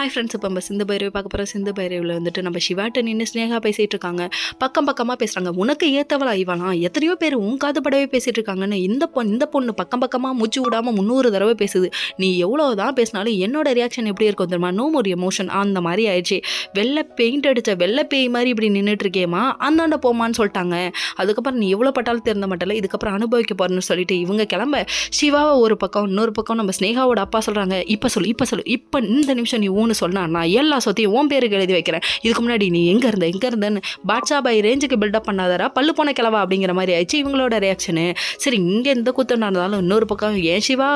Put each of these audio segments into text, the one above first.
Hi friends, இப்போ நம்ம சிந்து பைரவி பார்க்க போகிறோம். சிந்து பைரவியில் வந்துட்டு நம்ம சிவாட்ட நின்று ஸ்னேகா பேசிகிட்டு இருக்காங்க. பக்கம் பக்கமாக பேசுகிறாங்க. உனக்கு ஏற்றவளா இவலாம், எத்தனையோ பேர் உன் காது படவே பேசிகிட்டு இருக்காங்கன்னு இந்த பொண்ணு பக்கம் பக்கமாக மூச்சு விடாமல் 300 தடவை பேசுது. நீ எவ்வளோ தான் பேசினாலும் என்னோட ரியாக்ஷன் எப்படி இருக்கும் தெரியுமா? நோ மோர் எமோஷன் அந்த மாதிரி ஆயிடுச்சு. வெள்ளை பெயிண்ட் அடித்த வெள்ளை பேய் மாதிரி இப்படி நின்றுட்டு இருக்கேம்மா, அந்தாண்ட போமான்னு சொல்லிட்டாங்க. அதுக்கப்புறம் நீ எவ்வளோ பட்டாலும் திறந்த மாட்டல, இதுக்கப்புறம் அனுபவிக்க போறேன்னு சொல்லிட்டு இவங்க கிளம்ப சிவாவை ஒரு பக்கம், இன்னொரு பக்கம் நம்ம ஸ்னேகாவோட அப்பா சொல்கிறாங்க, இப்போ சொல்லு இப்போ இந்த நிமிஷம் நீ ஊன்னு சொன்னா நான் எல்லா சொத்தையும் உன் பேருக்கு எழுதி வைக்கிறேன். இதுக்கு முன்னாடி நீ எங்கே இருந்தேன்னு பாட்ஷா பாய் ரேஞ்சுக்கு பில்டப் பண்ணாதாரா, பல்லு போன கிளவா அப்படிங்கிற மாதிரி ஆயிடுச்சு இவங்களோட ரியாக்ஷனு. சரி, இங்கே எந்த குத்தம் நடந்தாலும் இன்னொரு பக்கம் ஏன் சிவா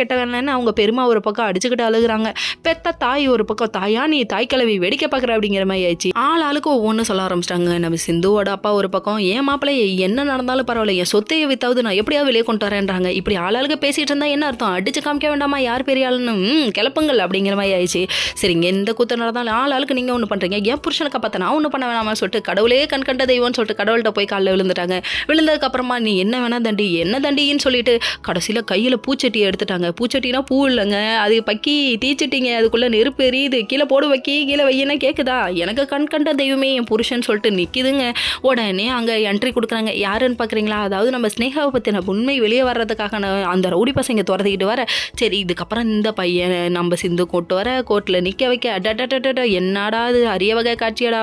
கெட்டவன்லன்னு அவங்க பெருமா ஒரு பக்கம் அடிச்சுக்கிட்டு அழுகுறாங்க. பெத்த தாய் ஒரு பக்கம், தாயா நீ தாய் கிளவி வேடிக்கை பார்க்குற அப்படிங்கிற மாதிரி ஆயிடுச்சு. ஆளுக்கு ஒவ்வொன்று சொல்ல ஆரம்பிச்சிட்டாங்க. நம்ம சிந்துவோட அப்பா ஒரு பக்கம், ஏன் மாப்பிள்ளை என்ன நடந்தாலும் பரவாயில்ல, என் சொத்தையை வித்தாவது நான் எப்படியாவது வெளியே கொண்டு வரேன்றாங்க. இப்படி ஆளுக்கு பேசிட்டு இருந்தா என்ன அர்த்தம்? அடிச்சு காமிக்க வேண்டாமா யார் பெரிய ஆளுன்னு, கிளப்புங்கள் அப்படிங்கிற மாதிரி ஆயிடுச்சு. சரிங்க, எந்த குத்தம் நடந்தாலும் ஆளுக்கு நீங்கள் ஒன்று பண்ணுறீங்க, என் புருஷனுக்கு பார்த்து நான் ஒன்று பண்ண வேணாமா சொல்லிட்டு கடவுளே கண்கண்ட தெய்வம்னு சொல்லிட்டு கடவுள்கிட்ட போய் காலில் விழுந்துட்டாங்க. விழுந்ததுக்கப்புறமா நீ என்ன வேணா தண்டின்னு சொல்லிட்டு கடைசியில் கையில் பூச்சட்டியை எடுத்துட்டாங்க. பூச்சட்டினா பூ இல்லைங்க, அது பக்கி தீச்சிட்டிங்க, அதுக்குள்ளே நெருப்பு எரியுது, கீழே போடு வைக்கி கீழே வையினா கேட்குதா, எனக்கு கண்கண்ட தெய்வமே என் புருஷன் சொல்லிட்டு நிற்கிதுங்க. உடனே அங்கே என்ட்ரி கொடுக்குறாங்க. யாருன்னு பார்க்குறீங்களா? அதாவது நம்ம ஸ்னேகாவை பற்றின உண்மை வெளியே வர்றதுக்காக அந்த ரவுடி பசங்க துரத்திக்கிட்டு வர. சரி, இதுக்கப்புறம் இந்த பையன் நம்ம சிந்து கொண்டு வர கோர்ட்டில் நிற்க வைக்க, என்னடா அது அரிய வகை காட்சியடா.